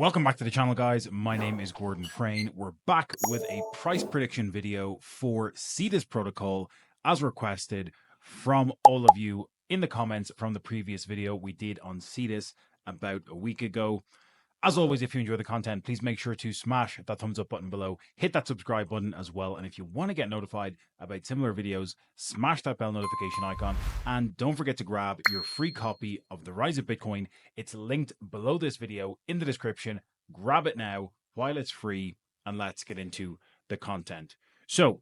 Welcome back to the channel, guys. My name is Gordon Frayne. We're back with a price prediction video for Cetus Protocol as requested from all of you in the comments from the previous video we did on Cetus about a week ago. As always, if you enjoy the content, please make sure to smash that thumbs up button below, hit that subscribe button as well, and if you want to get notified about similar videos, smash that bell notification icon, and don't forget to grab your free copy of The Rise of Bitcoin. It's linked below this video in the description. Grab it now while it's free, and let's get into the content. So,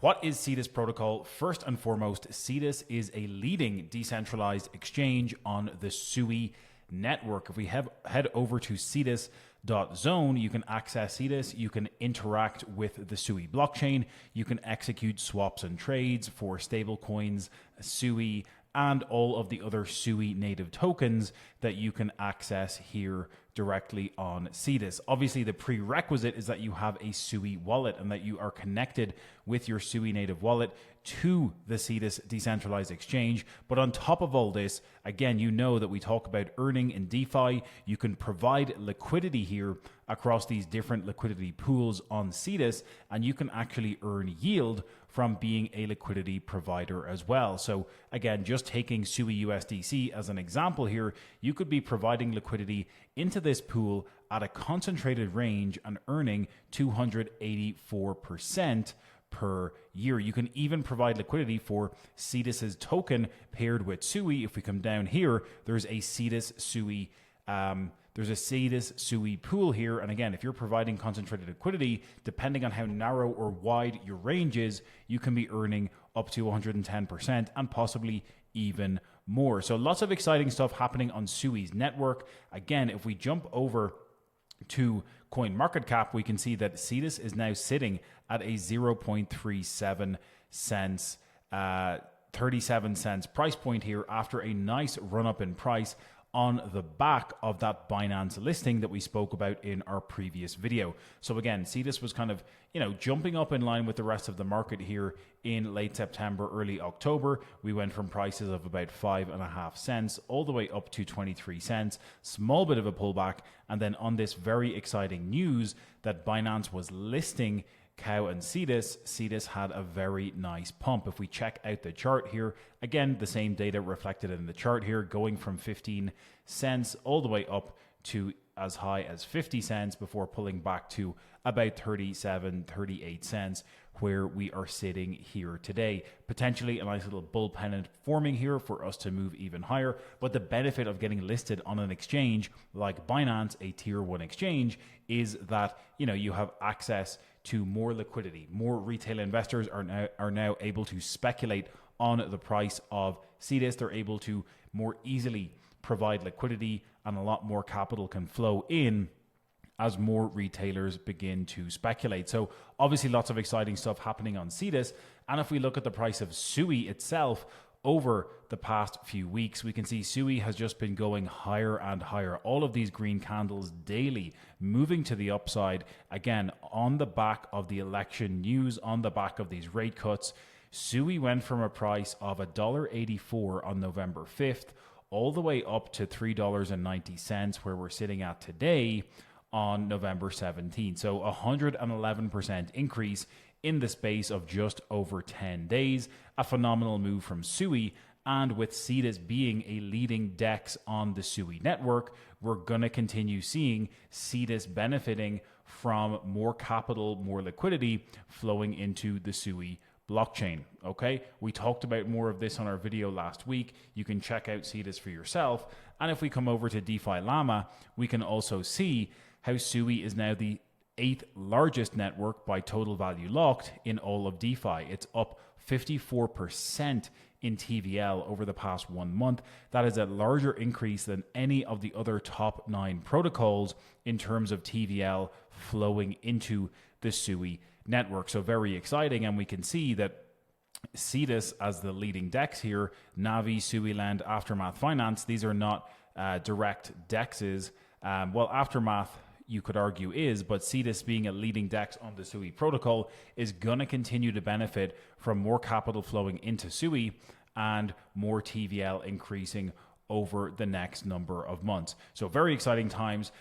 what is Cetus Protocol? First and foremost, Cetus is a leading decentralized exchange on the SUI network. If we head over to cetus.zone, you can access Cetus, you can interact with the SUI blockchain, you can execute swaps and trades for stable coins, SUI, and all of the other SUI native tokens that you can access here directly on Cetus. Obviously, the prerequisite is that you have a SUI wallet and that you are connected with your SUI native wallet to the Cetus decentralized exchange. But on top of all this, again, you know that we talk about earning in DeFi. You can provide liquidity here across these different liquidity pools on Cetus, and you can actually earn yield from being a liquidity provider as well. So again, just taking SUI USDC as an example here, you could be providing liquidity into this pool at a concentrated range and earning 284% per year. You can even provide liquidity for Cetus's token paired with SUI. If we come down here, there's a Cetus SUI pool here. And again, if you're providing concentrated liquidity, depending on how narrow or wide your range is, you can be earning up to 110% and possibly even more. So lots of exciting stuff happening on SUI's network. Again, if we jump over to CoinMarketCap, we can see that Cetus is now sitting at a 0.37 cents, 37 cents price point here after a nice run up in price on the back of that Binance listing that we spoke about in our previous video. So again, Cetus was kind of, jumping up in line with the rest of the market here in late September, early October. We went from prices of about 5.5 cents all the way up to 23 cents, small bit of a pullback. And then on this very exciting news that Binance was listing Cow and Cetus had a very nice pump. If we check out the chart here, again, the same data reflected in the chart here, going from 15 cents all the way up to as high as 50 cents before pulling back to about 37, 38 cents, where we are sitting here today. Potentially a nice little bull pennant forming here for us to move even higher. But the benefit of getting listed on an exchange like Binance, a tier 1 exchange, is that you have access to more liquidity. More retail investors are now able to speculate on the price of Cetus. They're able to more easily provide liquidity, and a lot more capital can flow in as more retailers begin to speculate. So obviously lots of exciting stuff happening on Cetus. And if we look at the price of SUI itself over the past few weeks, we can see SUI has just been going higher and higher. All of these green candles daily moving to the upside. Again, on the back of the election news, on the back of these rate cuts, SUI went from a price of $1.84 on November 5th all the way up to $3.90, where we're sitting at today on November 17th. So 111% increase in the space of just over 10 days. A phenomenal move from SUI. And with Cetus being a leading DEX on the SUI network, we're going to continue seeing Cetus benefiting from more capital, more liquidity flowing into the SUI blockchain. Okay, we talked about more of this on our video last week. You can check out Cetus for yourself. And if we come over to DeFi Llama, we can also see how SUI is now the 8th largest network by total value locked in all of DeFi. It's up 54% in TVL over the past 1 month. That is a larger increase than any of the other top 9 protocols in terms of TVL flowing into the SUI network. So very exciting. And we can see that Cetus as the leading DEX here, Navi, SuiLand, Aftermath Finance, these are not direct DEXs. Well, Aftermath, you could argue, is, but Cetus being a leading DEX on the SUI protocol is going to continue to benefit from more capital flowing into SUI and more TVL increasing over the next number of months. So very exciting times.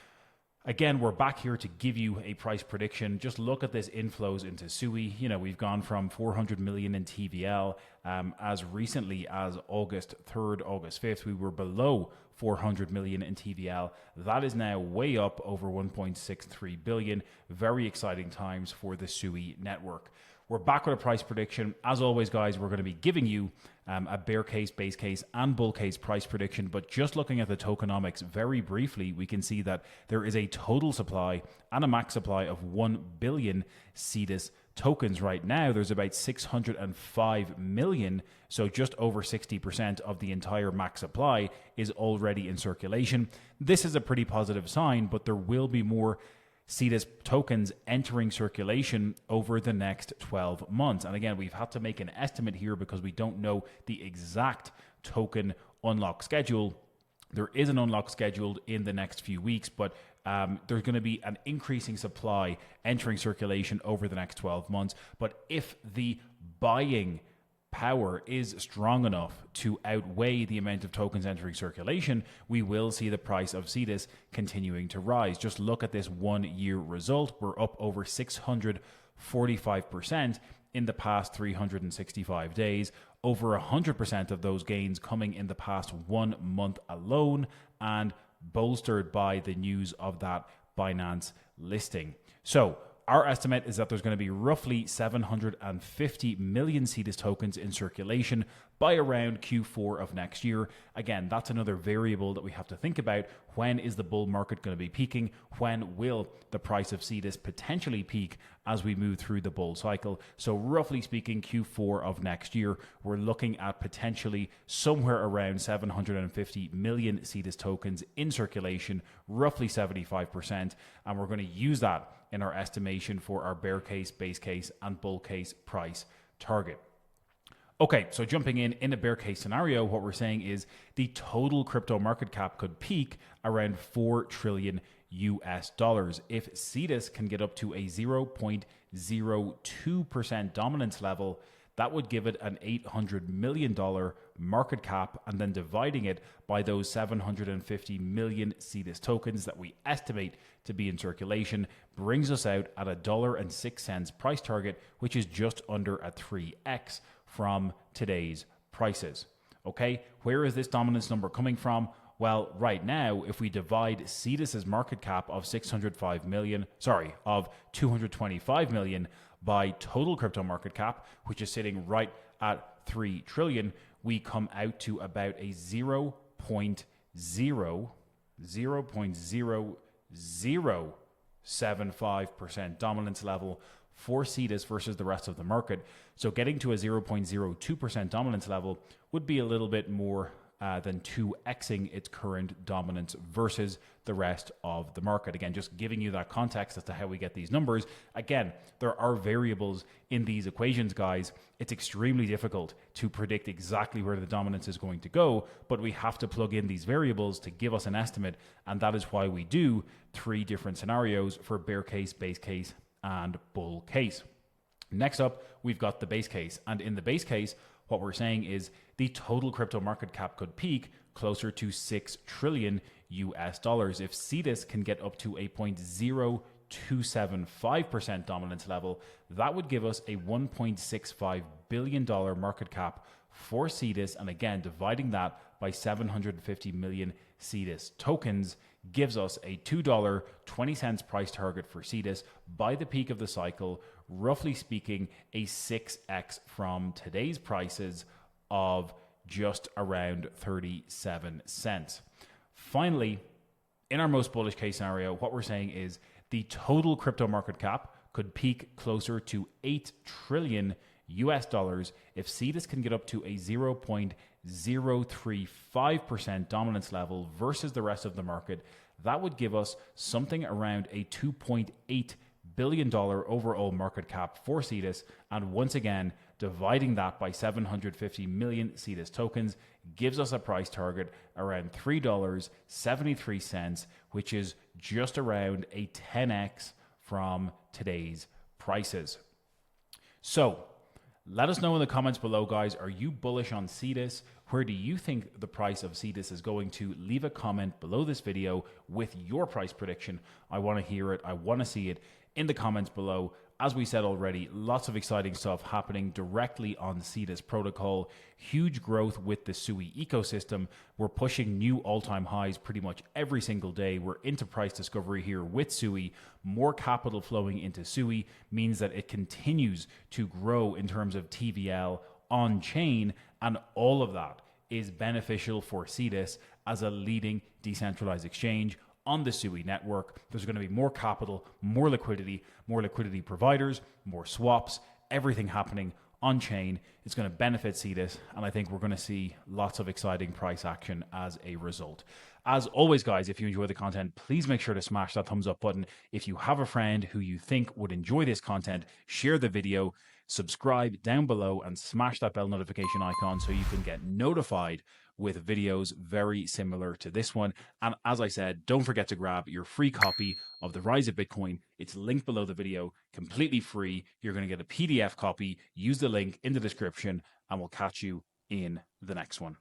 Again, we're back here to give you a price prediction. Just look at this inflows into SUI. You know, we've gone from 400 million in TVL as recently as August 3rd, August 5th. We were below 400 million in TVL. That is now way up over 1.63 billion. Very exciting times for the SUI network. We're back with a price prediction. As always, guys, we're going to be giving you a bear case, base case, and bull case price prediction. But just looking at the tokenomics very briefly, we can see that there is a total supply and a max supply of 1 billion Cetus tokens right now. There's about 605 million, so just over 60% of the entire max supply is already in circulation. This is a pretty positive sign, but there will be more Cetus tokens entering circulation over the next 12 months. And again, we've had to make an estimate here because we don't know the exact token unlock schedule. There is an unlock scheduled in the next few weeks, but there's going to be an increasing supply entering circulation over the next 12 months. But if the buying power is strong enough to outweigh the amount of tokens entering circulation, we will see the price of Cetus continuing to rise. Just look at this 1 year result. We're up over 645% in the past 365 days, over 100% of those gains coming in the past 1 month alone, and bolstered by the news of that Binance listing. So our estimate is that there's going to be roughly 750 million Cetus tokens in circulation by around Q4 of next year. Again, that's another variable that we have to think about. When is the bull market going to be peaking? When will the price of Cetus potentially peak as we move through the bull cycle? So roughly speaking, Q4 of next year, we're looking at potentially somewhere around 750 million Cetus tokens in circulation, roughly 75%. And we're going to use that in our estimation for our bear case, base case, and bull case price target. Okay, so jumping in a bear case scenario, what we're saying is the total crypto market cap could peak around 4 trillion US dollars. If Cetus can get up to a 0.02% dominance level, that would give it an $800 million market cap, and then dividing it by those 750 million Cetus tokens that we estimate to be in circulation brings us out at $1.06 price target, which is just under a 3x from today's prices. Okay, where is this dominance number coming from? Well, right now, if we divide Cetus's market cap of 225 million by total crypto market cap, which is sitting right at 3 trillion, we come out to about a 0.0075% dominance level for Cetus versus the rest of the market. So getting to a 0.02% dominance level would be a little bit more than 2xing its current dominance versus the rest of the market. Again, just giving you that context as to how we get these numbers. Again, there are variables in these equations, guys. It's extremely difficult to predict exactly where the dominance is going to go, but we have to plug in these variables to give us an estimate, and that is why we do 3 different scenarios for bear case, base case, and bull case. Next up, we've got the base case, and in the base case, what we're saying is the total crypto market cap could peak closer to 6 trillion US dollars. If Cetus can get up to a 0.0275% dominance level, that would give us a $1.65 billion market cap for Cetus. And again, dividing that by 750 million Cetus tokens gives us a $2.20 price target for Cetus by the peak of the cycle, roughly speaking, a 6x from today's prices of just around 37 cents. Finally, in our most bullish case scenario, what we're saying is the total crypto market cap could peak closer to 8 trillion US dollars if Cetus can get up to a 0.035% dominance level versus the rest of the market. That would give us something around a $2.8 billion overall market cap for Cetus. And once again, dividing that by 750 million Cetus tokens gives us a price target around $3.73, which is just around a 10x from today's prices. So Let us know in the comments below, guys. Are you bullish on Cetus? Where do you think the price of Cetus is going to? Leave a comment below this video with your price prediction. I want to hear it. I want to see it in the comments below. As we said already, lots of exciting stuff happening directly on Cetus Protocol. Huge growth with the SUI ecosystem. We're pushing new all-time highs pretty much every single day. We're into price discovery here with SUI. More capital flowing into SUI means that it continues to grow in terms of TVL on chain, and all of that is beneficial for Cetus as a leading decentralized exchange on the SUI network. There's going to be more capital, more liquidity providers, more swaps, everything happening on chain. It's going to benefit Cetus, and I think we're going to see lots of exciting price action as a result. As always, guys, if you enjoy the content, please make sure to smash that thumbs up button. If you have a friend who you think would enjoy this content, share the video, subscribe down below, and smash that bell notification icon so you can get notified with videos very similar to this one. And as I said, don't forget to grab your free copy of The Rise of Bitcoin. It's linked below the video, completely free. You're going to get a PDF copy. Use the link in the description, and we'll catch you in the next one.